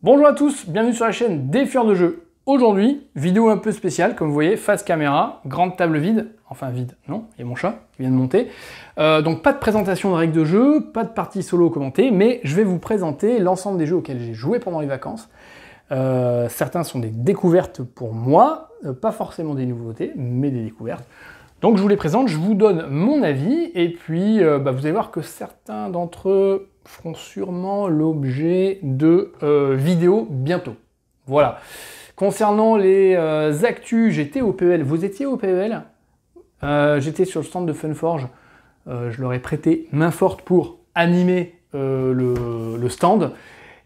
Bonjour à tous, bienvenue sur la chaîne Défieur de jeu. Aujourd'hui, vidéo un peu spéciale, comme vous voyez, face caméra, grande table vide, enfin vide, non, il y a mon chat qui vient de monter. Donc pas de présentation de règles de jeu, pas de partie solo commentée, mais je vais vous présenter l'ensemble des jeux auxquels j'ai joué pendant les vacances. Certains sont des découvertes pour moi, pas forcément des nouveautés, mais des découvertes. Donc je vous les présente, je vous donne mon avis, et puis vous allez voir que certains d'entre eux feront sûrement l'objet de vidéos bientôt. Voilà. Concernant les actus, j'étais au PEL. Vous étiez au PEL? J'étais sur le stand de Funforge. Je leur ai prêté main forte pour animer le stand.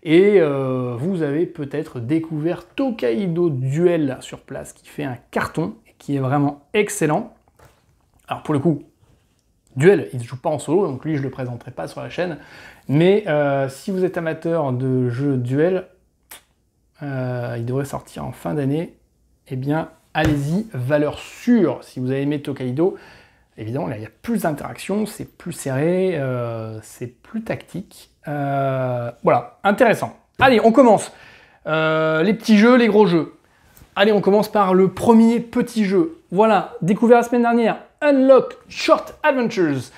Et vous avez peut-être découvert Tokaido Duel sur place, qui fait un carton et qui est vraiment excellent. Alors pour le coup, Duel, il ne joue pas en solo, donc lui je ne le présenterai pas sur la chaîne. Mais si vous êtes amateur de jeux Duel, il devrait sortir en fin d'année. Eh bien, allez-y, valeur sûre. Si vous avez aimé Tokaido, évidemment, là, il y a plus d'interaction, c'est plus serré, c'est plus tactique. Voilà, intéressant. Allez, on commence. Les petits jeux, les gros jeux. Allez, on commence par le premier petit jeu. Voilà, découvert la semaine dernière, Unlock Short Adventures.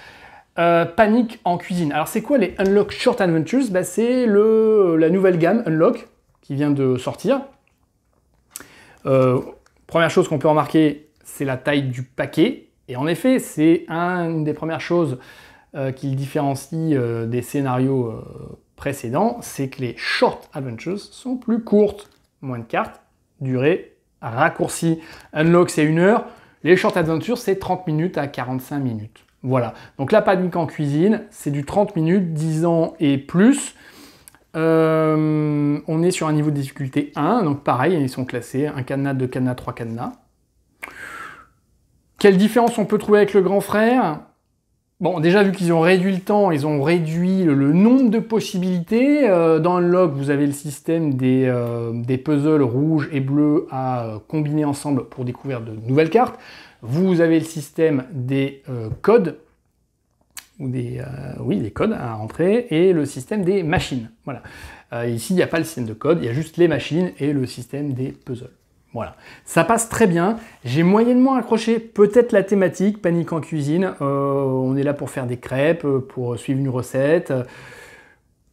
Panique en cuisine. Alors c'est quoi les Unlock Short Adventures? C'est la nouvelle gamme Unlock qui vient de sortir. Première chose qu'on peut remarquer, c'est la taille du paquet. Et en effet, c'est une des premières choses qui le différencie des scénarios précédents, c'est que les Short Adventures sont plus courtes. Moins de cartes, durée raccourcie. Unlock, c'est 1 heure. Les Short Adventures, c'est 30 minutes à 45 minutes. Voilà. Donc la panique en cuisine, c'est du 30 minutes, 10 ans et plus. On est sur un niveau de difficulté 1, donc pareil, ils sont classés, un cadenas, 2 cadenas, 3 cadenas. Quelle différence on peut trouver avec le grand frère? Bon, déjà, vu qu'ils ont réduit le temps, ils ont réduit le nombre de possibilités. Dans Unlock, vous avez le système des puzzles rouges et bleus à combiner ensemble pour découvrir de nouvelles cartes. Vous avez le système des codes, ou des codes à rentrer, et le système des machines. Voilà. Ici, il n'y a pas le système de code, il y a juste les machines et le système des puzzles. Voilà. Ça passe très bien. J'ai moyennement accroché peut-être la thématique, panique en cuisine. On est là pour faire des crêpes, pour suivre une recette.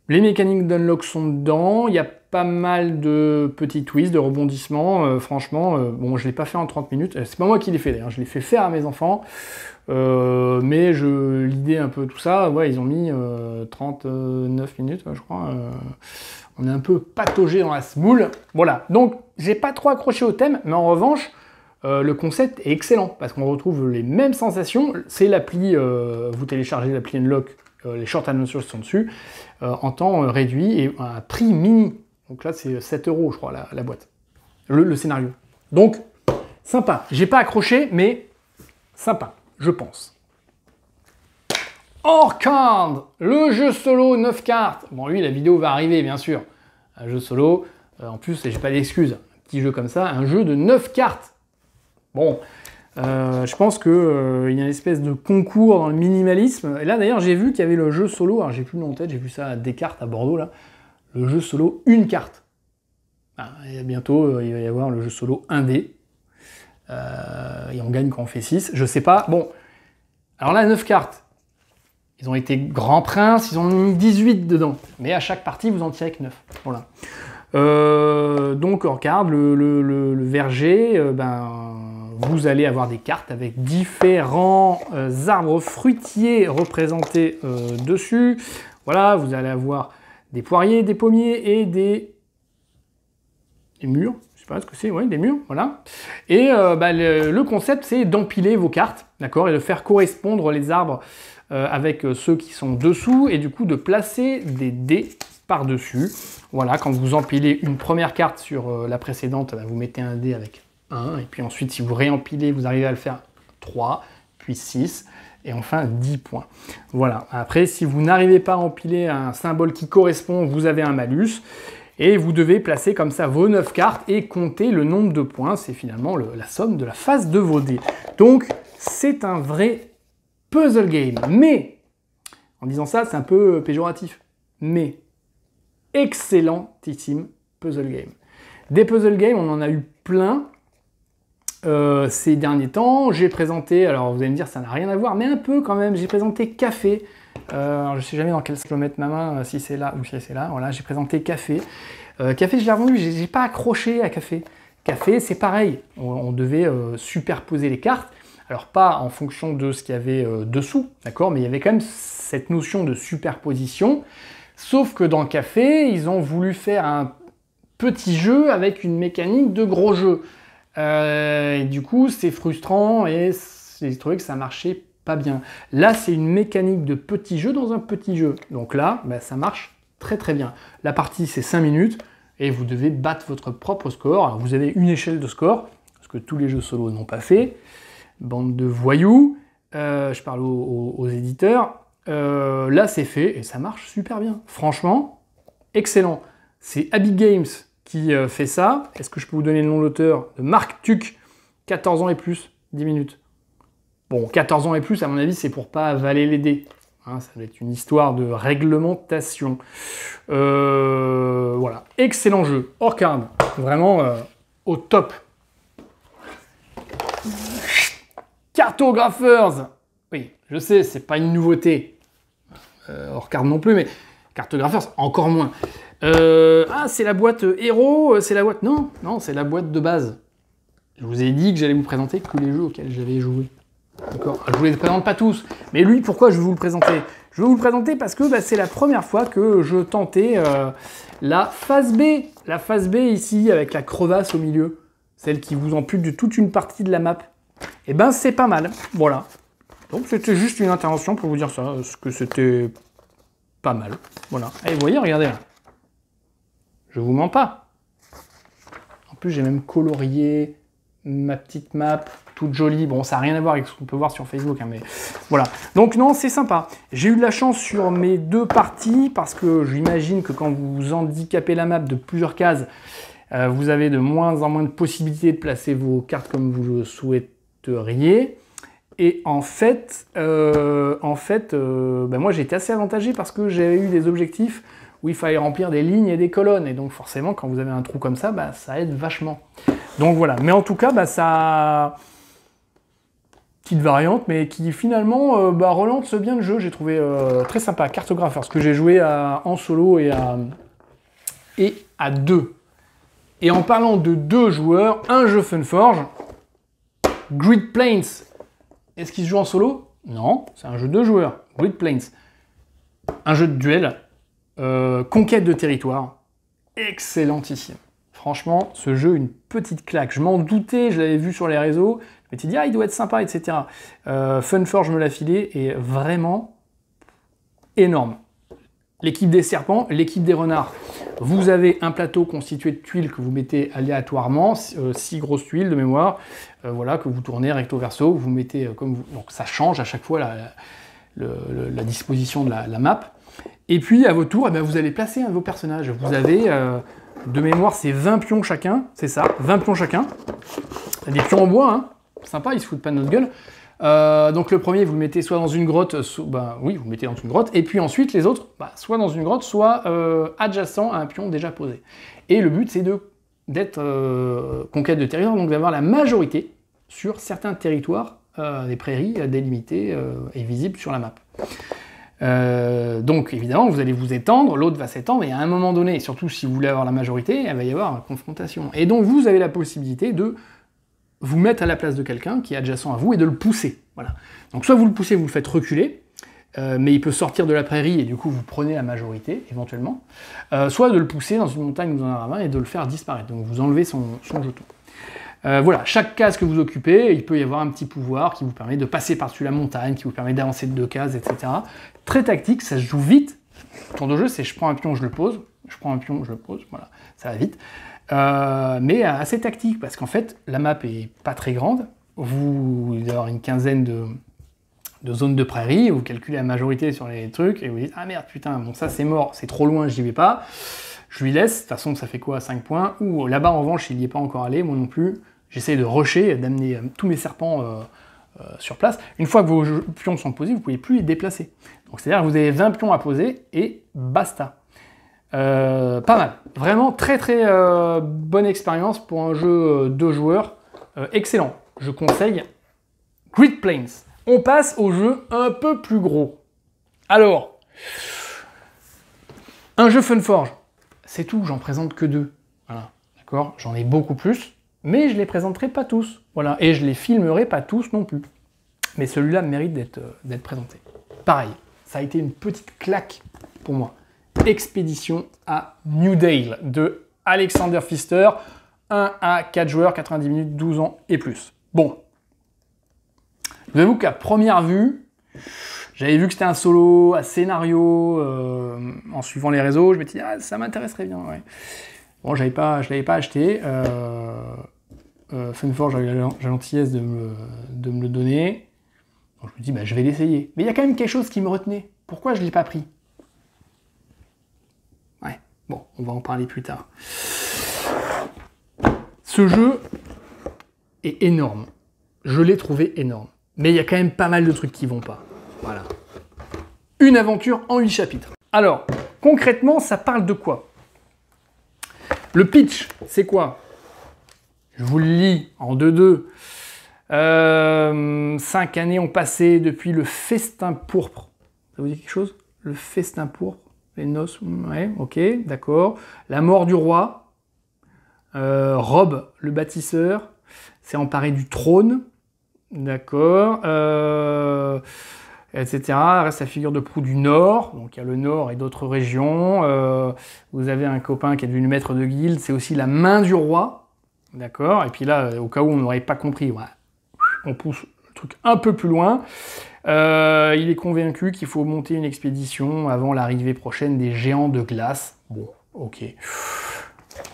Les mécaniques d'Unlock sont dedans. Il y a pas mal de petits twists, de rebondissements. Franchement, bon, je ne l'ai pas fait en 30 minutes. C'est pas moi qui l'ai fait d'ailleurs, je l'ai fait faire à mes enfants. Mais l'idée un peu tout ça, ouais, ils ont mis 39 minutes, je crois. On est un peu pataugé dans la semoule. Voilà, donc j'ai pas trop accroché au thème, mais en revanche, le concept est excellent, parce qu'on retrouve les mêmes sensations. C'est l'appli, vous téléchargez l'appli Unlock, les Short Adventures sont dessus, en temps réduit et à un prix mini. Donc là, c'est 7 €, je crois, la boîte. Le scénario. Donc, sympa. J'ai pas accroché, mais sympa, je pense. Orcard, le jeu solo 9 cartes. Bon, lui, la vidéo va arriver, bien sûr. Un jeu solo. En plus, j'ai pas d'excuse. Un petit jeu comme ça, un jeu de 9 cartes. Bon, je pense qu'il y a une espèce de concours dans le minimalisme. Et là, d'ailleurs, j'ai vu qu'il y avait le jeu solo. Alors, j'ai plus le nom en tête, j'ai vu ça à Descartes, à Bordeaux, là. Le jeu solo 1 carte. Et bientôt, il va y avoir le jeu solo 1D. Et on gagne quand on fait 6. Je sais pas. Bon, alors là, 9 cartes. Ils ont été Grand Prince, ils ont mis 18 dedans. Mais à chaque partie, vous en tirez que 9. Voilà. Donc, Orcard, le verger, vous allez avoir des cartes avec différents arbres fruitiers représentés dessus. Voilà, vous allez avoir des poiriers, des pommiers et des murs. Je sais pas ce que c'est, ouais, des murs, voilà. Et le concept, c'est d'empiler vos cartes, d'accord, et de faire correspondre les arbres avec ceux qui sont dessous, et du coup de placer des dés par-dessus. Voilà, quand vous empilez une première carte sur la précédente, vous mettez un dé avec 1, et puis ensuite, si vous réempilez, vous arrivez à le faire 3, puis 6, et enfin 10 points. Voilà, après, si vous n'arrivez pas à empiler un symbole qui correspond, vous avez un malus, et vous devez placer comme ça vos 9 cartes et compter le nombre de points. C'est finalement la somme de la face de vos dés. Donc, c'est un vrai puzzle game. Mais, en disant ça, c'est un peu péjoratif. Mais, excellentissime puzzle games. Des puzzle games, on en a eu plein ces derniers temps. J'ai présenté, alors vous allez me dire ça n'a rien à voir, mais un peu quand même, j'ai présenté Café. Je sais jamais dans quel sens je dois mettre ma main, si c'est là ou si c'est là. Voilà, j'ai présenté Café. Café, je l'ai revendu, j'ai pas accroché à Café. Café, c'est pareil, on devait superposer les cartes. Alors pas en fonction de ce qu'il y avait dessous, d'accord, mais il y avait quand même cette notion de superposition. Sauf que dans Café, ils ont voulu faire un petit jeu avec une mécanique de gros jeu. Et du coup, c'est frustrant et j'ai trouvé que ça marchait pas bien. Là, c'est une mécanique de petit jeu dans un petit jeu. Donc là, bah, ça marche très très bien. La partie, c'est 5 minutes et vous devez battre votre propre score. Alors, vous avez une échelle de score, parce que tous les jeux solo n'ont pas fait. Bande de voyous. Je parle aux éditeurs. Là, c'est fait et ça marche super bien. Franchement, excellent. C'est Abby Games qui fait ça. Est-ce que je peux vous donner le nom de l'auteur? De Marc Tuc, 14 ans et plus, 10 minutes. Bon, 14 ans et plus, à mon avis, c'est pour pas avaler les dés. Hein, ça va être une histoire de réglementation. Voilà, excellent jeu. Orcard, vraiment au top. Cartographers. Oui, je sais, c'est pas une nouveauté. Orcard non plus, mais Cartographers, encore moins. Ah, c'est la boîte héros, c'est la boîte... Non, c'est la boîte de base. Je vous ai dit que j'allais vous présenter que les jeux auxquels j'avais joué. D'accord. Je vous les présente pas tous. Mais lui, pourquoi je vais vous le présenter? Je vais vous le présenter parce que bah, c'est la première fois que je tentais la phase B. La phase B ici, avec la crevasse au milieu. Celle qui vous ampute de toute une partie de la map. Et ben, c'est pas mal. Voilà. Donc, c'était juste une intervention pour vous dire ça, ce que c'était pas mal. Voilà. Et vous voyez, regardez là. Je vous mens pas. En plus, j'ai même colorié ma petite map, toute jolie. Bon, ça n'a rien à voir avec ce qu'on peut voir sur Facebook, hein, mais voilà. Donc non, c'est sympa. J'ai eu de la chance sur mes 2 parties, parce que j'imagine que quand vous handicapez la map de plusieurs cases, vous avez de moins en moins de possibilités de placer vos cartes comme vous le souhaiteriez. Et en fait, moi j'ai été assez avantagé parce que j'avais eu des objectifs où il fallait remplir des lignes et des colonnes. Et donc forcément, quand vous avez un trou comme ça, bah, ça aide vachement. Donc voilà. Mais en tout cas, bah, ça... Petite variante, mais qui finalement relance bien le jeu. J'ai trouvé très sympa. Cartographers, ce que j'ai joué en solo et à 2. Et en parlant de 2 joueurs, un jeu Funforge, Grid Planes. Est-ce qu'il se joue en solo? Non, c'est un jeu de 2 joueurs. Grid Planes. Un jeu de duel. Conquête de territoire, excellentissime. Franchement, ce jeu, une petite claque. Je m'en doutais, je l'avais vu sur les réseaux. Je m'étais dit, ah, il doit être sympa, etc. Funforge me l'a filé et vraiment énorme. L'équipe des serpents, l'équipe des renards. Vous avez un plateau constitué de tuiles que vous mettez aléatoirement, 6 grosses tuiles de mémoire, voilà, que vous tournez recto verso, vous mettez comme vous. Donc ça change à chaque fois la disposition de la map. Et puis, à votre tour, eh bien, vous allez placer un de vos personnages. Vous avez, de mémoire, c'est 20 pions chacun, c'est ça, 20 pions chacun. Des pions en bois, hein, sympa, ils se foutent pas de notre gueule. Donc le premier, vous le mettez soit dans une grotte, oui, vous le mettez dans une grotte, et puis ensuite, les autres, soit dans une grotte, soit adjacent à un pion déjà posé. Et le but, c'est d'être conquête de territoire, donc d'avoir la majorité sur certains territoires des prairies délimitées et visibles sur la map. Donc évidemment vous allez vous étendre, l'autre va s'étendre et à un moment donné, surtout si vous voulez avoir la majorité, il va y avoir une confrontation. Et donc vous avez la possibilité de vous mettre à la place de quelqu'un qui est adjacent à vous et de le pousser. Voilà. Donc soit vous le poussez, vous le faites reculer, mais il peut sortir de la prairie et du coup vous prenez la majorité éventuellement, soit de le pousser dans une montagne ou dans un ravin et de le faire disparaître. Donc vous enlevez son jeton. Voilà, chaque case que vous occupez, il peut y avoir un petit pouvoir qui vous permet de passer par-dessus la montagne, qui vous permet d'avancer de 2 cases, etc. Très tactique, ça se joue vite. Le tour de jeu, c'est je prends un pion, je le pose, je prends un pion, je le pose, voilà, ça va vite. Mais assez tactique, parce qu'en fait, la map est pas très grande. Vous allez avoir une quinzaine de zones de prairie, vous calculez la majorité sur les trucs, et vous dites « Ah merde, putain, bon ça c'est mort, c'est trop loin, j'y vais pas. » Je lui laisse, de toute façon ça fait quoi, 5 points. Ou là-bas en revanche, il n'y est pas encore allé, moi non plus. J'essaie de rusher, d'amener tous mes serpents sur place. Une fois que vos pions sont posés, vous ne pouvez plus les déplacer. Donc c'est-à-dire que vous avez 20 pions à poser et basta. Pas mal. Vraiment très très bonne expérience pour un jeu 2 joueurs. Excellent. Je conseille Great Plains. On passe au jeu un peu plus gros. Alors, un jeu Funforge. C'est tout, j'en présente que 2. Voilà, d'accord. J'en ai beaucoup plus, mais je les présenterai pas tous. Voilà, et je les filmerai pas tous non plus. Mais celui-là mérite d'être présenté. Pareil, ça a été une petite claque pour moi. Expédition à New Dale de Alexander Pfister, 1 à 4 joueurs, 90 minutes, 12 ans et plus. Bon, je vous avoue qu'à première vue, j'avais vu que c'était un solo à scénario, en suivant les réseaux, je me suis dit, ah, ça m'intéresserait bien, ouais. Bon, je l'avais pas acheté, Funforge a eu la gentillesse de me le donner, donc je me dis, bah, je vais l'essayer. Mais il y a quand même quelque chose qui me retenait, pourquoi je ne l'ai pas pris? Ouais, bon, on va en parler plus tard. Ce jeu est énorme, je l'ai trouvé énorme, mais il y a quand même pas mal de trucs qui vont pas. Voilà. Une aventure en 8 chapitres. Alors, concrètement, ça parle de quoi? Le pitch, c'est quoi? Je vous le lis en 2-2. 5 années ont passé depuis le festin pourpre. Ça vous dit quelque chose? Le festin pourpre? Les noces? Ouais, ok, d'accord. La mort du roi. Rob, le bâtisseur, s'est emparé du trône. D'accord. Etc. Reste la figure de proue du Nord, donc il y a le Nord et d'autres régions. Vous avez un copain qui est devenu maître de guilde, c'est aussi la main du roi, d'accord. Et puis là, au cas où on n'aurait pas compris, ouais, on pousse le truc un peu plus loin. Il est convaincu qu'il faut monter une expédition avant l'arrivée prochaine des géants de glace. Bon, ok.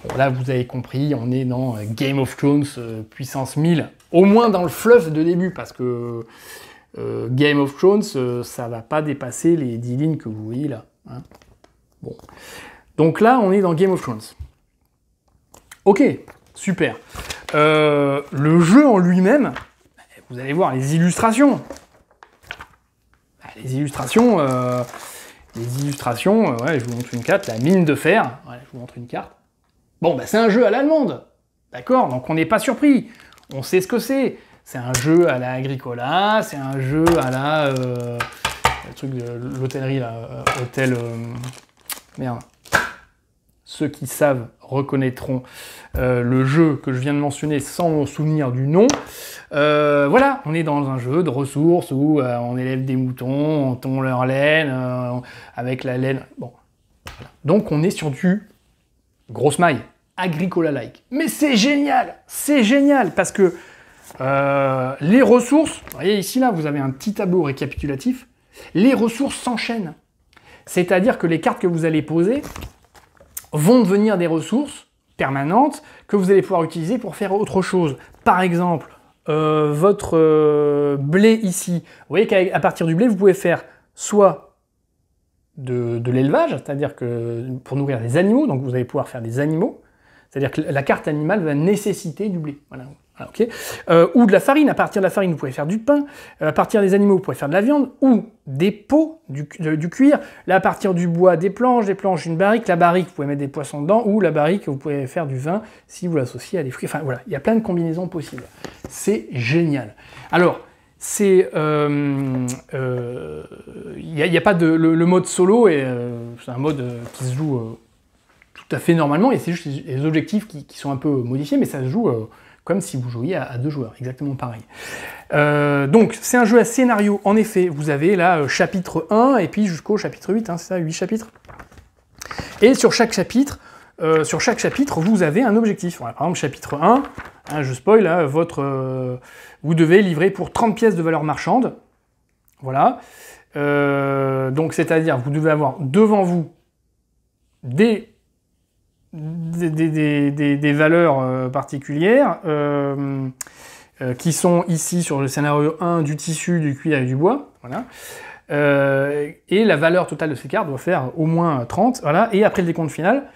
Bon, là, vous avez compris, on est dans Game of Thrones puissance 1000, au moins dans le fluff de début, parce que Game of Thrones, ça va pas dépasser les 10 lignes que vous voyez là. Hein. Bon. Donc là, on est dans Game of Thrones. Ok, super. Le jeu en lui-même, vous allez voir les illustrations. Les illustrations, ouais, je vous montre une carte, la mine de fer. Ouais, je vous montre une carte. Bon, bah, c'est un jeu à l'allemande. D'accord, donc on n'est pas surpris. On sait ce que c'est. C'est un jeu à la Agricola, c'est un jeu à la... le truc de l'hôtellerie, là, hôtel... merde. Ceux qui savent reconnaîtront le jeu que je viens de mentionner sans me souvenir du nom. Voilà, on est dans un jeu de ressources où on élève des moutons, on tond leur laine, avec la laine... Bon, voilà. Donc on est sur du grosse maille, Agricola-like. Mais c'est génial, parce que les ressources, vous voyez ici, là, vous avez un petit tableau récapitulatif, les ressources s'enchaînent. C'est-à-dire que les cartes que vous allez poser vont devenir des ressources permanentes que vous allez pouvoir utiliser pour faire autre chose. Par exemple, votre blé ici, vous voyez qu'à partir du blé, vous pouvez faire soit de l'élevage, c'est-à-dire que pour nourrir des animaux, donc vous allez pouvoir faire des animaux, c'est-à-dire que la carte animale va nécessiter du blé. Voilà. Ah, okay. Ou de la farine, à partir de la farine vous pouvez faire du pain, à partir des animaux vous pouvez faire de la viande, ou des pots, du cuir, là à partir du bois des planches une barrique, la barrique vous pouvez mettre des poissons dedans, ou la barrique vous pouvez faire du vin si vous l'associez à des fruits, enfin voilà, il y a plein de combinaisons possibles. C'est génial. Alors, c'est... il n'y a pas de... Le mode solo, c'est un mode qui se joue tout à fait normalement, et c'est juste les objectifs qui sont un peu modifiés, mais ça se joue... comme si vous jouiez à 2 joueurs, exactement pareil. Donc, c'est un jeu à scénario, en effet, vous avez là chapitre 1, et puis jusqu'au chapitre 8, hein, c'est ça, 8 chapitres. Et sur chaque chapitre, vous avez un objectif. Voilà, par exemple, chapitre 1, hein, je spoil, là, vous devez livrer pour 30 pièces de valeur marchande. Voilà. Donc, c'est-à-dire, vous devez avoir devant vous des valeurs particulières qui sont ici sur le scénario 1 du tissu, du cuir et du bois. Voilà. Et la valeur totale de ces cartes doit faire au moins 30. Voilà. Et après le décompte final,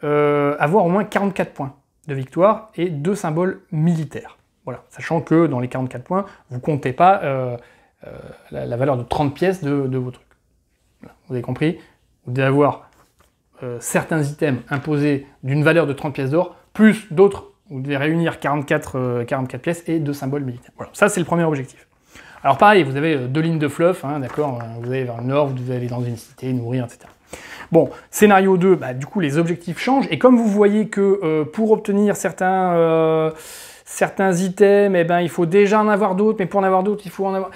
avoir au moins 44 points de victoire et 2 symboles militaires. Voilà. Sachant que dans les 44 points, vous ne comptez pas la valeur de 30 pièces de vos trucs. Voilà. Vous avez compris? Vous devez avoir certains items imposés d'une valeur de 30 pièces d'or, plus d'autres, vous devez réunir 44 pièces et 2 symboles militaires. Voilà, ça c'est le premier objectif. Alors pareil, vous avez 2 lignes de fluff, hein, d'accord, vous allez vers le nord, vous devez aller dans une cité, nourrir, etc. Bon, scénario 2, bah, du coup les objectifs changent, et comme vous voyez que pour obtenir certains items, eh ben, il faut déjà en avoir d'autres, mais pour en avoir d'autres, il faut en avoir...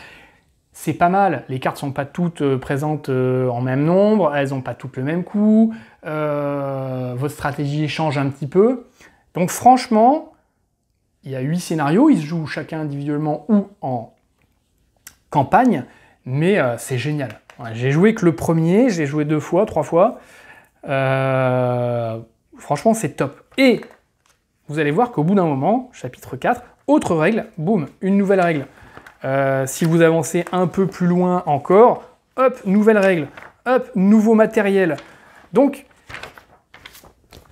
C'est pas mal, les cartes sont pas toutes présentes en même nombre, elles n'ont pas toutes le même coût, votre stratégie change un petit peu. Donc franchement, il y a 8 scénarios, ils se jouent chacun individuellement ou en campagne, mais c'est génial. Ouais, j'ai joué que le premier, j'ai joué 2 fois, 3 fois. Franchement, c'est top. Et vous allez voir qu'au bout d'un moment, chapitre 4, autre règle, boum, une nouvelle règle. Si vous avancez un peu plus loin encore, hop, nouvelle règle, hop, nouveau matériel. Donc,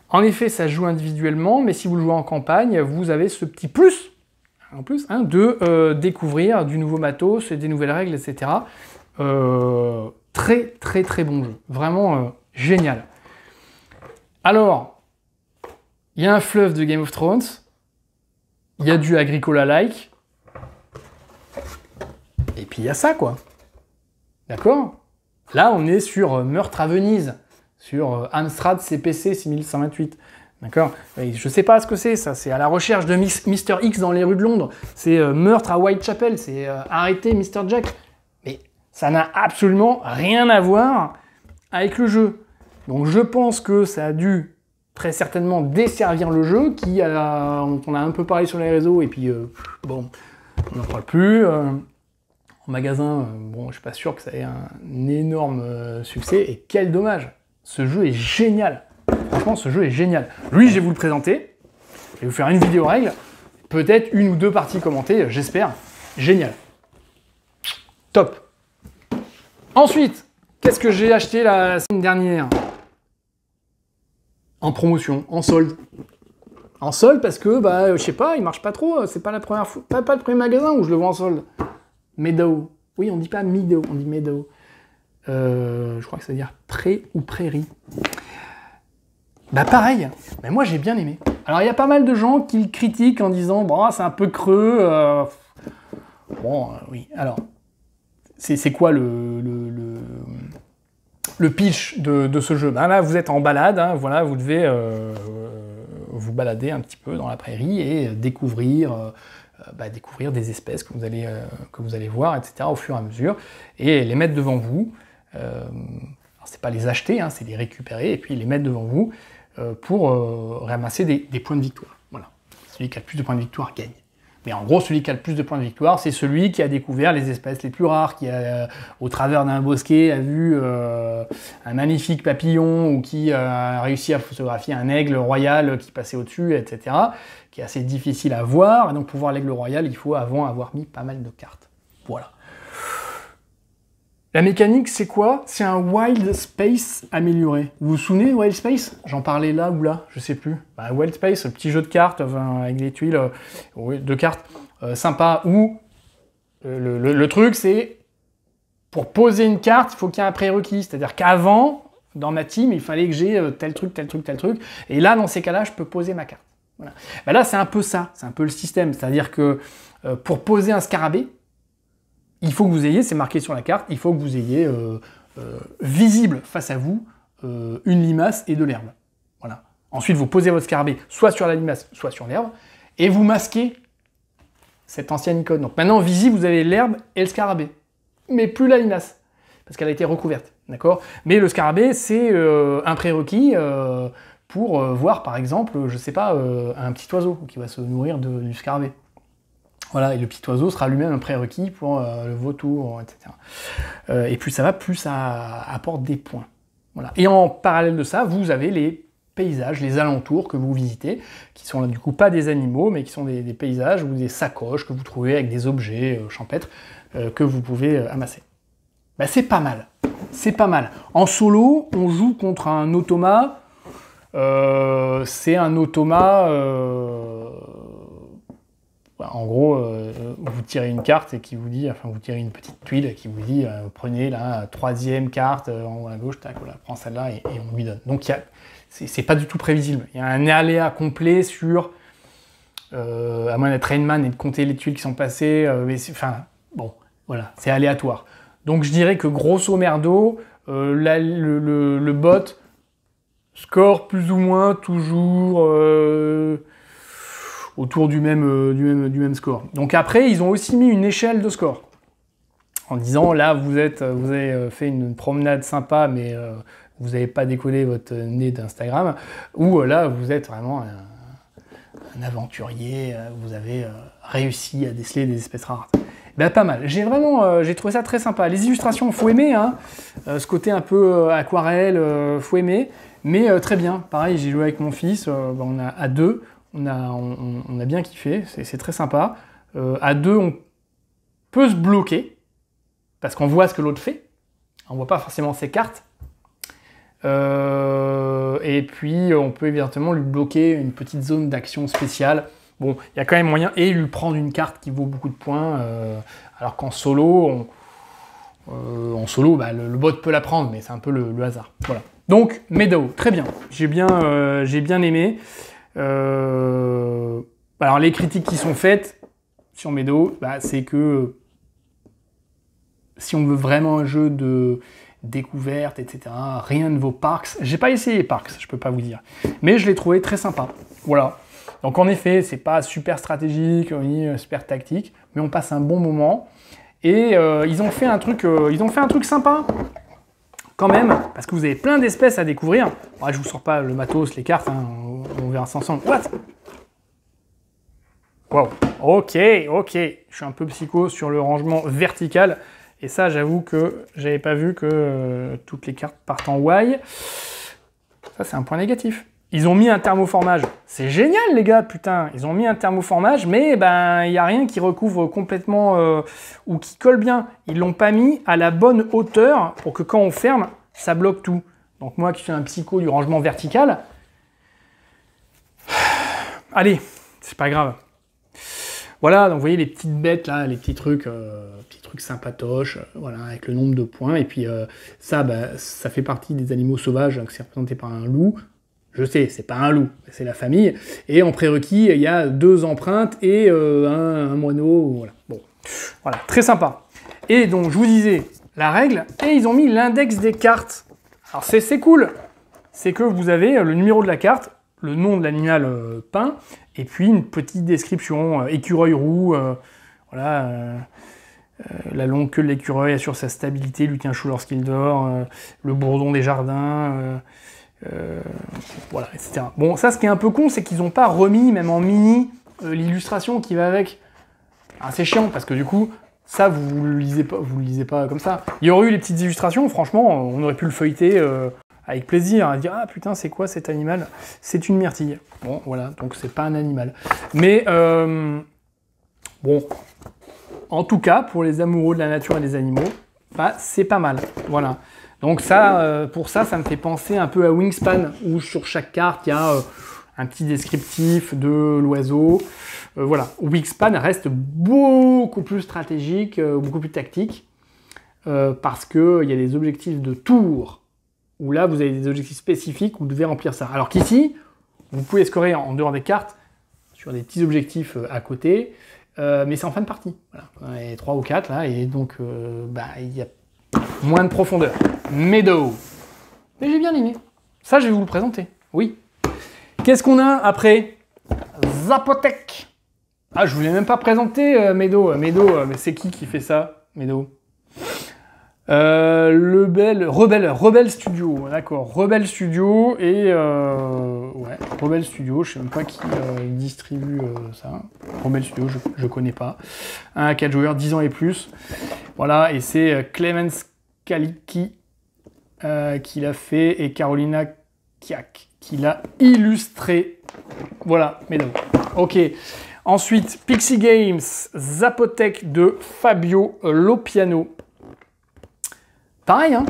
en effet, ça se joue individuellement, mais si vous le jouez en campagne, vous avez ce petit plus, en plus, hein, de découvrir du nouveau matos, des nouvelles règles, etc. Très, très, très bon jeu. Vraiment génial. Alors, il y a un fluff de Game of Thrones, il y a du Agricola-like, et puis il y a ça, quoi. D'accord? Là, on est sur Meurtre à Venise, sur Amstrad CPC 6128. D'accord? Je sais pas ce que c'est, ça. C'est à la recherche de Mr. X dans les rues de Londres. C'est Meurtre à Whitechapel. C'est Arrêtez Mr. Jack. Mais ça n'a absolument rien à voir avec le jeu. Donc je pense que ça a dû très certainement desservir le jeu, on a un peu parlé sur les réseaux, et puis bon, on n'en parle plus. En magasin, bon, je suis pas sûr que ça ait un énorme succès, et quel dommage. Ce jeu est génial. Franchement, ce jeu est génial. Lui, je vais vous le présenter. Je vais vous faire une vidéo règle. Peut-être 1 ou 2 parties commentées, j'espère. Génial. Top. Ensuite, qu'est-ce que j'ai acheté la semaine dernière? En promotion, en solde. En solde parce que, bah, je sais pas, il marche pas trop. C'est pas la première fois, pas le premier magasin où je le vois en solde. Meadow. Oui, on dit pas Meadow, on dit Meadow. Je crois que ça veut dire pré ou prairie. Bah pareil, mais moi j'ai bien aimé. Alors il y a pas mal de gens qui le critiquent en disant bon, c'est un peu creux. Bon, oui. Alors, c'est quoi le pitch de ce jeu? Ben là, vous êtes en balade, hein, voilà, vous devez vous balader un petit peu dans la prairie et découvrir des espèces que vous allez voir, etc. au fur et à mesure, et les mettre devant vous. C'est pas les acheter, hein, c'est les récupérer et puis les mettre devant vous pour ramasser des points de victoire. Voilà. Celui qui a le plus de points de victoire gagne. Mais en gros, celui qui a le plus de points de victoire, c'est celui qui a découvert les espèces les plus rares, qui a, au travers d'un bosquet, a vu un magnifique papillon, ou qui a réussi à photographier un aigle royal qui passait au-dessus, etc., qui est assez difficile à voir. Et donc, pour voir l'aigle royal, il faut avant avoir mis pas mal de cartes. Voilà. La mécanique, c'est quoi? C'est un Wild Space amélioré. Vous vous souvenez, Wild Space? J'en parlais là ou là, je sais plus. Bah, Wild Space, le petit jeu de cartes avec des tuiles de cartes sympa, où le truc, c'est pour poser une carte, il faut qu'il y ait un prérequis. C'est-à-dire qu'avant, dans ma team, il fallait que j'ai tel truc, tel truc, tel truc. Et là, dans ces cas-là, je peux poser ma carte. Voilà. Bah là, c'est un peu ça, c'est un peu le système. C'est-à-dire que pour poser un scarabée, il faut que vous ayez, c'est marqué sur la carte, il faut que vous ayez visible face à vous une limace et de l'herbe. Voilà. Ensuite, vous posez votre scarabée soit sur la limace, soit sur l'herbe, et vous masquez cette ancienne icône. Donc maintenant, visible, vous avez l'herbe et le scarabée, mais plus la limace, parce qu'elle a été recouverte. D'accord? Mais le scarabée, c'est un prérequis pour voir, par exemple, je sais pas, un petit oiseau qui va se nourrir du scarabée. Voilà, et le petit oiseau sera lui-même un prérequis pour le vautour, etc. Et plus ça va, plus ça apporte des points. Voilà. Et en parallèle de ça, vous avez les paysages, les alentours que vous visitez, qui sont là, du coup pas des animaux, mais qui sont des paysages ou des sacoches que vous trouvez avec des objets champêtres que vous pouvez amasser. Ben, c'est pas mal. C'est pas mal. En solo, on joue contre un automa. C'est un automa... en gros, vous tirez une carte et qui vous dit, enfin vous tirez une petite tuile qui vous dit, prenez la 3e carte en haut à gauche, tac, voilà, prends celle-là et on lui donne. Donc c'est pas du tout prévisible. Il y a un aléa complet sur, à moins d'être Rainman et de compter les tuiles qui sont passées, mais enfin, bon, voilà, c'est aléatoire. Donc je dirais que grosso merdo, le bot score plus ou moins toujours autour du même score. Donc après, ils ont aussi mis une échelle de score. En disant, là, vous avez fait une promenade sympa, mais vous n'avez pas décollé votre nez d'Instagram. Ou là, vous êtes vraiment un aventurier, vous avez réussi à déceler des espèces rares. Ben, pas mal. J'ai trouvé ça très sympa. Les illustrations, faut aimer, hein. Ce côté un peu aquarelle, faut aimer. Mais très bien. Pareil, j'ai joué avec mon fils. On a à 2. On a bien kiffé. C'est très sympa. À 2, on peut se bloquer parce qu'on voit ce que l'autre fait. On voit pas forcément ses cartes. Et puis, on peut éventuellement lui bloquer une petite zone d'action spéciale. Bon, il y a quand même moyen, et lui prendre une carte qui vaut beaucoup de points, alors qu'en solo, bah, le bot peut la prendre, mais c'est un peu le hasard. Voilà. Donc, Meadow, très bien. J'ai bien aimé. Alors, les critiques qui sont faites sur Meadow, bah, c'est que si on veut vraiment un jeu de découverte, etc., rien ne vaut Parks. J'ai pas essayé Parks, je peux pas vous dire. Mais je l'ai trouvé très sympa. Voilà. Donc en effet, c'est pas super stratégique, ni super tactique, mais on passe un bon moment. Et ils ont fait un truc sympa, quand même, parce que vous avez plein d'espèces à découvrir. Bon, je vous sors pas le matos, les cartes, hein, on verra ça ensemble. What? Wow. Ok. Je suis un peu psycho sur le rangement vertical. Et ça, j'avoue que j'avais pas vu que toutes les cartes partent en Y. Ça, c'est un point négatif. Ils ont mis un thermoformage. C'est génial, les gars, putain. Ils ont mis un thermoformage, mais ben, il n'y a rien qui recouvre complètement ou qui colle bien. Ils l'ont pas mis à la bonne hauteur pour que quand on ferme, ça bloque tout. Donc moi qui suis un psycho du rangement vertical, allez, c'est pas grave. Voilà, donc vous voyez les petites bêtes là, les petits trucs sympatoches, voilà, avec le nombre de points. Et puis ça, bah, ça fait partie des animaux sauvages, que c'est représenté par un loup. Je sais, c'est pas un loup, c'est la famille. Et en prérequis, il y a 2 empreintes et un moineau. Voilà. Bon, voilà, très sympa. Et donc, je vous disais la règle, et ils ont mis l'index des cartes. Alors, c'est cool. C'est que vous avez le numéro de la carte, le nom de l'animal peint, et puis une petite description. Écureuil roux, voilà. La longue queue de l'écureuil assure sa stabilité, lutin chaud lorsqu'il dort. Le bourdon des jardins. Voilà, etc. Bon, ça, ce qui est un peu con, c'est qu'ils n'ont pas remis, même en mini, l'illustration qui va avec. Ah, c'est chiant, parce que du coup, ça, vous le lisez pas comme ça. Il y aurait eu les petites illustrations, franchement, on aurait pu le feuilleter avec plaisir, à dire « Ah, putain, c'est quoi cet animal? C'est une myrtille. » Bon, voilà, donc c'est pas un animal. Mais, bon, en tout cas, pour les amoureux de la nature et des animaux, bah, c'est pas mal, voilà. Donc ça, pour ça, ça me fait penser un peu à Wingspan, où sur chaque carte, il y a un petit descriptif de l'oiseau. Voilà, Wingspan reste beaucoup plus stratégique, beaucoup plus tactique, parce qu'il y a des objectifs de tour, où là, vous avez des objectifs spécifiques où vous devez remplir ça. Alors qu'ici, vous pouvez scorer en dehors des cartes, sur des petits objectifs à côté, mais c'est en fin de partie. Voilà. Et 3 ou 4, là, et donc, bah, il y a moins de profondeur. Meadow. Mais j'ai bien aimé. Ça, je vais vous le présenter. Oui. Qu'est-ce qu'on a après? Zapotec. Ah, je ne vous l'ai même pas présenté, Meadow. Meadow, mais c'est qui fait ça, Meadow? Rebel Studio. D'accord. Rebel Studio et... ouais, Rebel Studio. Je ne sais même pas qui distribue ça. Rebel Studio, je ne connais pas. 1 à 4 joueurs, 10 ans et plus. Voilà, et c'est Clemens Kalicki qui l'a fait et Carolina Kiak qui l'a illustré. Voilà, mesdames. Ok. Ensuite, Pixie Games, Zapotec de Fabio Lopiano. Pareil, hein.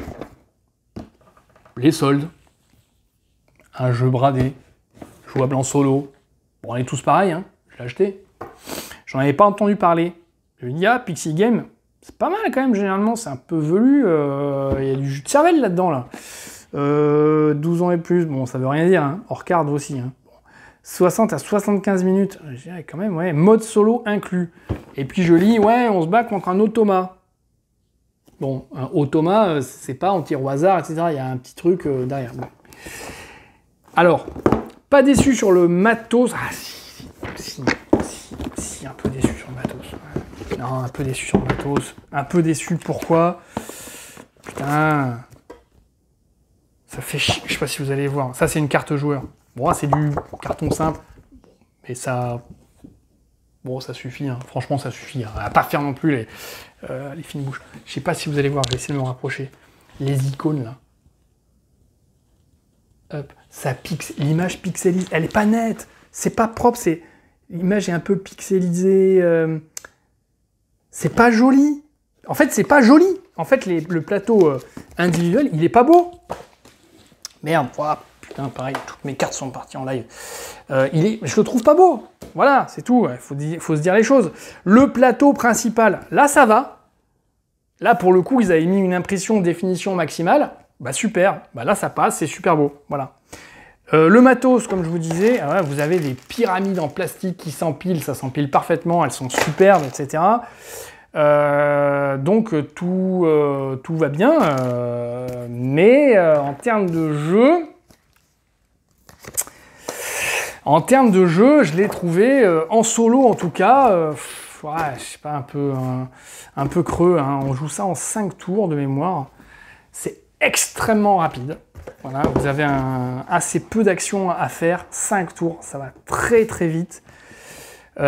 Les soldes. Un jeu bradé. Jouable en solo. Bon, on est tous pareils, hein. Je l'ai acheté. J'en avais pas entendu parler. Je me dis, ah, Pixie Game, c'est pas mal quand même, généralement, c'est un peu velu. Il y a du jus de cervelle là-dedans, là. 12 ans et plus, bon, ça veut rien dire, hein. Hors card aussi. Hein. 60 à 75 minutes, je dirais quand même, ouais. Mode solo inclus. Et puis je lis, ouais, on se bat contre un automa. Bon, un automa, c'est pas on tire au hasard, etc. Il y a un petit truc derrière. Bon. Alors, pas déçu sur le matos. Ah, si, un peu déçu sur le matos. Non, un peu déçu sur le matos. Un peu déçu, pourquoi? Putain. Ça fait chier, je sais pas si vous allez voir. Ça, c'est une carte joueur. Bon, c'est du carton simple. Mais ça... Bon, ça suffit, hein. Franchement, ça suffit. Hein. À pas faire non plus les fines bouches. Je sais pas si vous allez voir, je vais essayer de me rapprocher. Les icônes, là. Hop, ça l'image pixelisée. Elle est pas nette. C'est pas propre, c'est... L'image est un peu pixelisée. C'est pas joli. En fait, c'est pas joli. En fait, le plateau individuel, il est pas beau. Merde, voilà. Putain, pareil, toutes mes cartes sont parties en live. Je le trouve pas beau. Voilà, c'est tout. Il faut se dire les choses. Le plateau principal, là, ça va. Là, pour le coup, ils avaient mis une impression définition maximale. Bah, super. Bah, là, ça passe, c'est super beau. Voilà. Le matos, comme je vous disais, vous avez des pyramides en plastique qui s'empilent. Ça s'empile parfaitement. Elles sont superbes, etc. Donc, tout va bien. Mais en termes de jeu... En termes de jeu, je l'ai trouvé, en solo en tout cas, ouais, je sais pas, un peu creux. Hein. On joue ça en 5 tours de mémoire. C'est extrêmement rapide. Voilà, vous avez assez peu d'actions à faire. 5 tours, ça va très très vite. Pour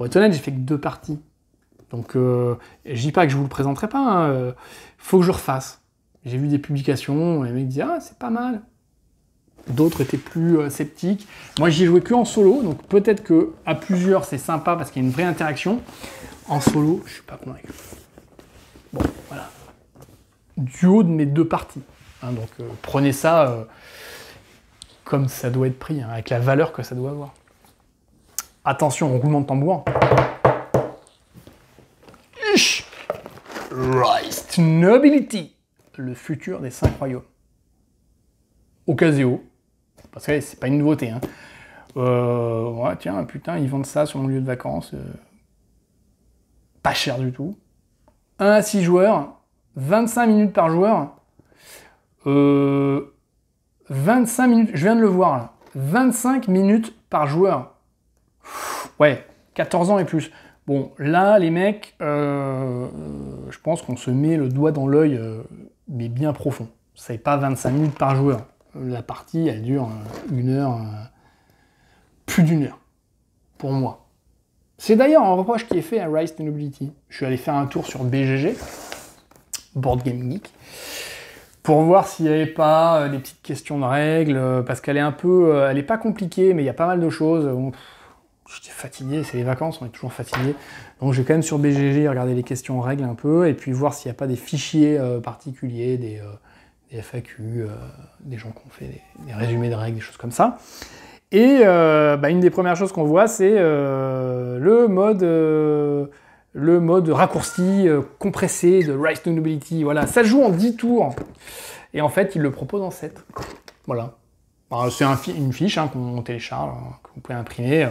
être honnête, j'ai fait que 2 parties. Donc, je dis pas que je vous le présenterai pas. Hein. Faut que je refasse. J'ai vu des publications, les mecs disaient « Ah, c'est pas mal ». D'autres étaient plus sceptiques. Moi, j'y ai joué que en solo, donc peut-être qu'à plusieurs, c'est sympa parce qu'il y a une vraie interaction. En solo, je suis pas convaincu. Bon, voilà. Du haut de mes 2 parties. Hein, donc, prenez ça comme ça doit être pris, hein, avec la valeur que ça doit avoir. Attention, roulement de tambour. Rise to Nobility. Le futur des 5 royaumes. Ocasio, parce que c'est pas une nouveauté. Hein. Ouais, tiens, putain, ils vendent ça sur mon lieu de vacances. Pas cher du tout. 1 à 6 joueurs, 25 minutes par joueur. 25 minutes, je viens de le voir là. 25 minutes par joueur. Ouais, 14 ans et plus. Bon, là, les mecs, je pense qu'on se met le doigt dans l'œil, mais bien profond. C'est pas 25 minutes par joueur. La partie, elle dure 1 heure, plus d'1 heure, pour moi. C'est d'ailleurs un reproche qui est fait à Rise to Nobility. Je suis allé faire un tour sur BGG, Board Game Geek, pour voir s'il n'y avait pas des petites questions de règles, parce qu'elle est un peu... elle n'est pas compliquée, mais il y a pas mal de choses. Bon, j'étais fatigué, c'est les vacances, on est toujours fatigué. Donc je vais quand même sur BGG regarder les questions règles un peu, et puis voir s'il n'y a pas des fichiers particuliers, des FAQ, des gens qui ont fait des résumés de règles, des choses comme ça. Et une des premières choses qu'on voit, c'est le mode raccourci, compressé de Rise to Nobility. Voilà, ça joue en 10 tours. Et en fait, il le propose en 7. Voilà. C'est une fiche hein, qu'on télécharge, hein, que vous pouvez imprimer.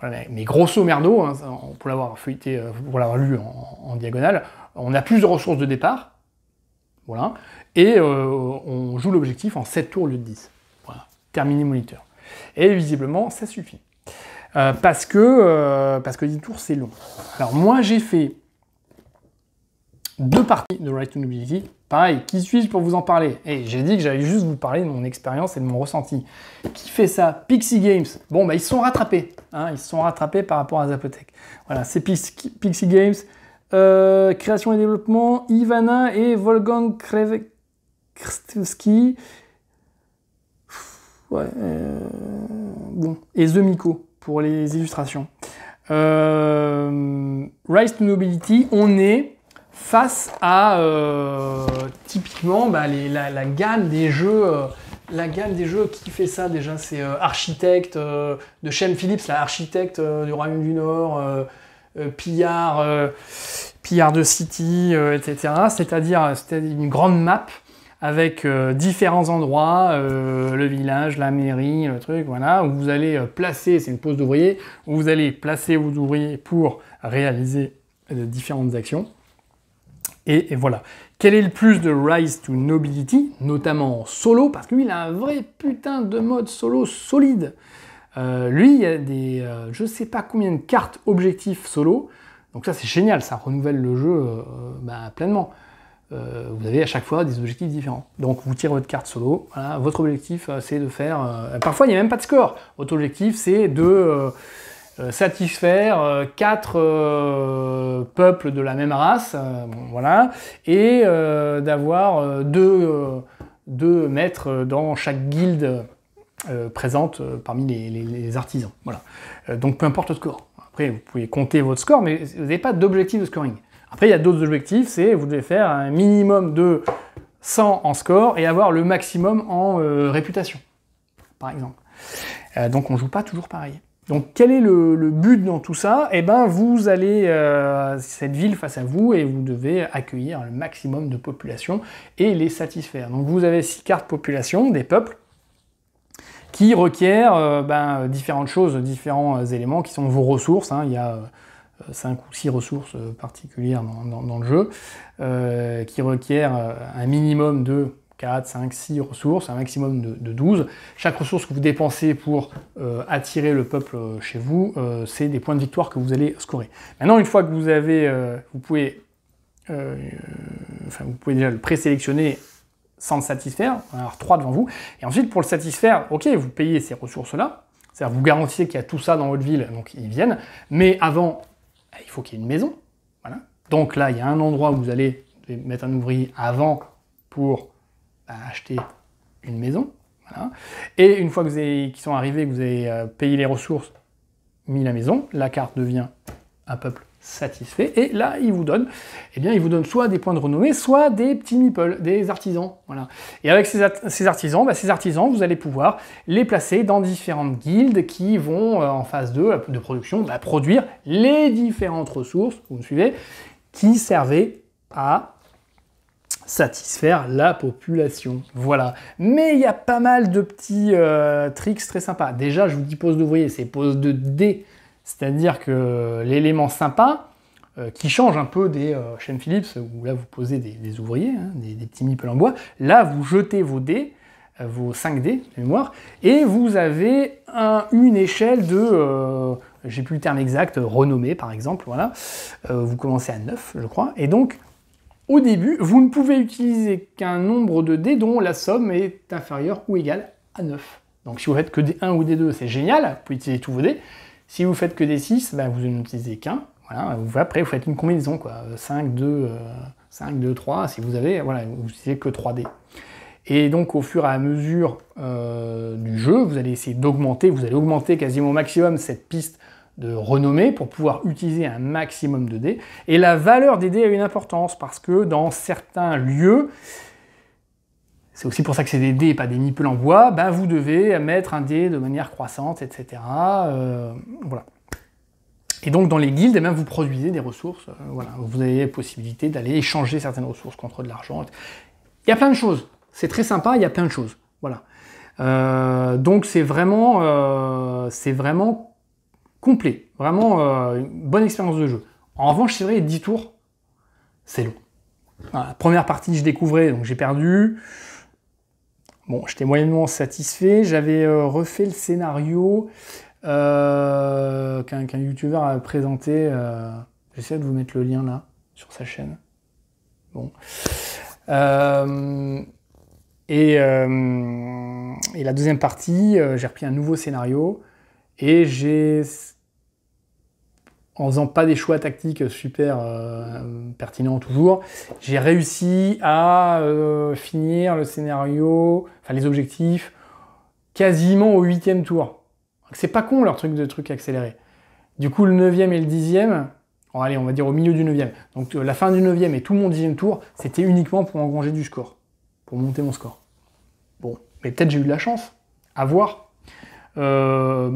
Voilà, mais grosso merdo, hein, pour l'avoir feuilleté, pour l'avoir lu en diagonale, on a plus de ressources de départ. Voilà. Et on joue l'objectif en 7 tours au lieu de 10. Voilà. Terminé moniteur. Et visiblement, ça suffit. Parce que 10 tours, c'est long. Alors moi, j'ai fait 2 parties de Rise to Nobility. Pareil, qui suis-je pour vous en parler? Et j'ai dit que j'allais juste vous parler de mon expérience et de mon ressenti. Qui fait ça? Pixie Games. Bon, ils se sont rattrapés. Hein, ils se sont rattrapés par rapport à Zapotec. Voilà, c'est Pixie Games. Création et développement, Ivana et Wolfgang Krstevski. Ouais, bon. Et The Miko pour les illustrations. Rise to Nobility, on est face à typiquement la gamme des jeux la gamme des jeux, qui fait ça déjà? C'est Architect de Shem Phillips, là, Architect du Royaume du Nord, Pillard de City, etc. C'est-à-dire une grande map avec différents endroits, le village, la mairie, le truc, voilà, où vous allez placer, c'est une pose d'ouvriers, où vous allez placer vos ouvriers pour réaliser différentes actions. Et voilà. Quel est le plus de Rise to Nobility, notamment en solo, parce que lui, il a un vrai putain de mode solo solide. Lui, il y a des, je sais pas combien de cartes objectifs solo, donc ça c'est génial, ça renouvelle le jeu pleinement. Vous avez à chaque fois des objectifs différents. Donc vous tirez votre carte solo, voilà, votre objectif c'est de faire... parfois il n'y a même pas de score. Votre objectif c'est de satisfaire 4 peuples de la même race, voilà, et d'avoir deux maîtres dans chaque guilde présente parmi les artisans. Voilà. Donc peu importe le score. Après vous pouvez compter votre score, mais vous n'avez pas d'objectif de scoring. Après, il y a d'autres objectifs, c'est vous devez faire un minimum de 100 en score et avoir le maximum en réputation, par exemple. Donc, on ne joue pas toujours pareil. Donc, quel est le but dans tout ça? Eh bien, vous allez cette ville face à vous et vous devez accueillir le maximum de population et les satisfaire. Donc, vous avez 6 cartes population, des peuples, qui requièrent différentes choses, différents éléments qui sont vos ressources. Hein. Il y a 5 ou 6 ressources particulières dans le jeu, qui requièrent un minimum de 4, 5, 6 ressources, un maximum de 12. Chaque ressource que vous dépensez pour attirer le peuple chez vous, c'est des points de victoire que vous allez scorer. Maintenant, une fois que vous avez, vous pouvez déjà le présélectionner sans le satisfaire, on va avoir 3 devant vous, et ensuite pour le satisfaire, ok, vous payez ces ressources-là, c'est-à-dire vous garantissez qu'il y a tout ça dans votre ville, donc ils viennent, mais avant, il faut qu'il y ait une maison, voilà. Donc là, il y a un endroit où vous allez mettre un ouvrier avant pour acheter une maison, voilà. Et une fois que qu'ils sont arrivés, que vous avez payé les ressources, mis la maison, la carte devient un peuple satisfait, et là, il vous donne soit des points de renommée, soit des petits meeples, des artisans, voilà. Et avec ces artisans, vous allez pouvoir les placer dans différentes guildes qui vont, en phase 2 de production, produire les différentes ressources, vous me suivez, qui servaient à satisfaire la population, voilà. Mais il y a pas mal de petits tricks très sympas. Déjà, je vous dis pose d'ouvrier, c'est pose de dés. C'est-à-dire que l'élément sympa, qui change un peu des Shem Phillips, où là vous posez des ouvriers, hein, des petits meeples en bois, là vous jetez vos dés, vos 5 dés de mémoire, et vous avez une échelle de, j'ai plus le terme exact, renommée par exemple, voilà. Vous commencez à 9, je crois, et donc au début, vous ne pouvez utiliser qu'un nombre de dés dont la somme est inférieure ou égale à 9. Donc si vous faites que des 1 ou des 2, c'est génial, vous pouvez utiliser tous vos dés. Si vous faites que des 6, vous n'utilisez qu'un. Voilà. Après, vous faites une combinaison, quoi. 5, 2, 3, si vous avez, voilà, vous n'utilisez que 3 dés. Et donc, au fur et à mesure du jeu, vous allez essayer d'augmenter, vous allez augmenter quasiment au maximum cette piste de renommée pour pouvoir utiliser un maximum de dés. Et la valeur des dés a une importance, parce que dans certains lieux, c'est aussi pour ça que c'est des dés et pas des meeples en bois, vous devez mettre un dé de manière croissante, etc. Voilà. Et donc dans les guildes, vous produisez des ressources. Voilà. Vous avez la possibilité d'aller échanger certaines ressources contre de l'argent. Il y a plein de choses. C'est très sympa, il y a plein de choses. Voilà. Donc c'est vraiment complet. Vraiment une bonne expérience de jeu. En revanche, c'est vrai, 10 tours, c'est long. Voilà. Première partie, je découvrais, donc j'ai perdu. Bon, j'étais moyennement satisfait. J'avais refait le scénario qu'un youtubeur a présenté. J'essaie de vous mettre le lien là, sur sa chaîne. Bon. Et la deuxième partie, j'ai repris un nouveau scénario. Et en faisant pas des choix tactiques super pertinents toujours, j'ai réussi à finir le scénario, enfin les objectifs, quasiment au 8e tour. C'est pas con leur truc accéléré. Du coup, le 9e et le 10e, bon, allez, on va dire au milieu du 9e. Donc la fin du 9e et tout mon 10e tour, c'était uniquement pour engranger du score, pour monter mon score. Bon, Mais peut-être j'ai eu de la chance, à voir. Mais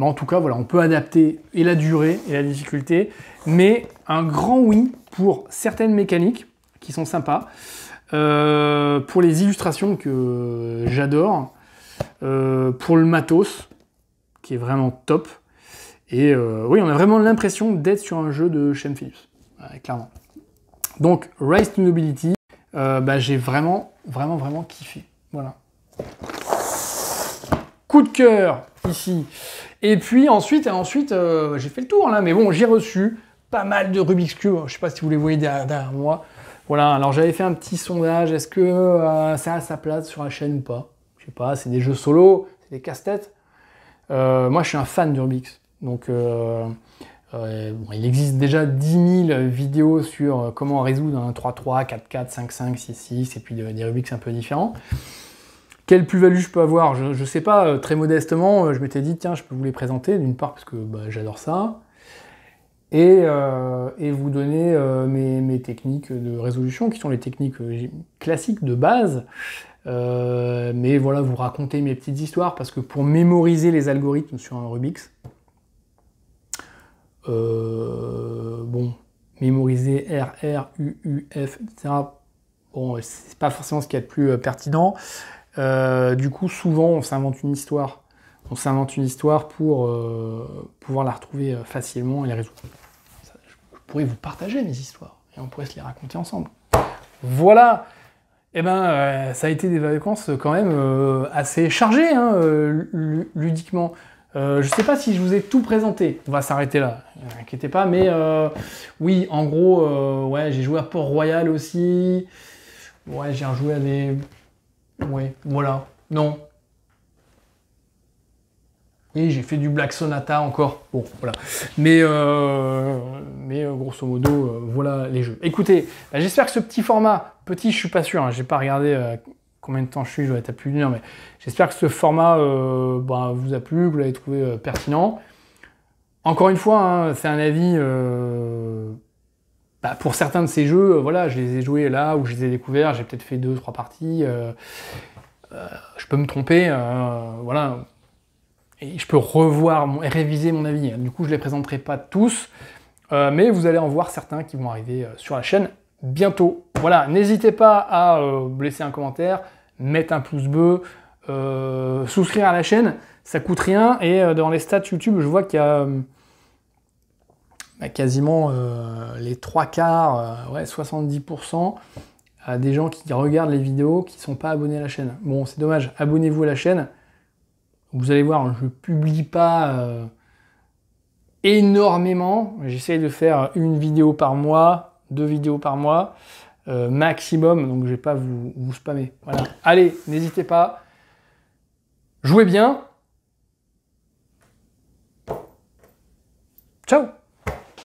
en tout cas, voilà, on peut adapter et la durée et la difficulté, mais un grand oui pour certaines mécaniques qui sont sympas, pour les illustrations que j'adore, pour le matos, qui est vraiment top, et oui, on a vraiment l'impression d'être sur un jeu de Shem Phillips, clairement. Donc, Rise to Nobility, j'ai vraiment kiffé, voilà. Coup de cœur, ici. Et puis ensuite, j'ai fait le tour, là, mais bon, j'ai reçu pas mal de Rubik's Cube, je sais pas si vous les voyez derrière moi. Voilà, alors j'avais fait un petit sondage, est-ce que ça a sa place sur la chaîne ou pas? Je sais pas, c'est des jeux solo, c'est des casse-têtes. Moi, je suis un fan du Rubik's, donc bon, il existe déjà 10 000 vidéos sur comment résoudre un 3-3, 4-4, 5-5, 6-6, et puis des Rubik's un peu différents. Quelle plus-value je peux avoir? Je sais pas, très modestement, je m'étais dit, tiens, je peux vous les présenter, d'une part parce que j'adore ça, et vous donner mes techniques de résolution, qui sont les techniques classiques de base, mais voilà, vous raconter mes petites histoires, parce que pour mémoriser les algorithmes sur un Rubik's, bon, mémoriser R, R, U, U, F, etc., bon, c'est pas forcément ce qu'il y a de plus pertinent. Du coup, souvent, on s'invente une histoire. On s'invente une histoire pour pouvoir la retrouver facilement et la résoudre. Je pourrais vous partager mes histoires et on pourrait se les raconter ensemble. Voilà. Eh ben, ça a été des vacances quand même assez chargées, hein, ludiquement. Je sais pas si je vous ai tout présenté. On va s'arrêter là. Inquiétez pas. Mais oui, en gros, ouais, j'ai joué à Port-Royal aussi. Ouais, j'ai rejoué à des... Ouais, voilà. Non. Oui, j'ai fait du Black Sonata encore. Bon, voilà. Mais grosso modo, voilà les jeux. Écoutez, j'espère que ce petit format, petit, je suis pas sûr, hein, j'ai pas regardé combien de temps je dois être à plus d'une heure, mais j'espère que ce format vous a plu, que vous l'avez trouvé pertinent. Encore une fois, hein, c'est un avis... pour certains de ces jeux, voilà, je les ai joués là où je les ai découverts, j'ai peut-être fait 2-3 parties, je peux me tromper, voilà, et je peux revoir et réviser mon avis. Du coup, je ne les présenterai pas tous, mais vous allez en voir certains qui vont arriver sur la chaîne bientôt. Voilà, n'hésitez pas à laisser un commentaire, mettre un pouce bleu, souscrire à la chaîne, ça coûte rien, et dans les stats YouTube, je vois qu'il y a... quasiment les 3/4, ouais, 70% des gens qui regardent les vidéos qui ne sont pas abonnés à la chaîne. Bon, c'est dommage, abonnez-vous à la chaîne. Vous allez voir, je ne publie pas énormément. J'essaye de faire une vidéo par mois, 2 vidéos par mois, maximum, donc je ne vais pas vous spammer. Voilà. Allez, n'hésitez pas. Jouez bien. Ciao!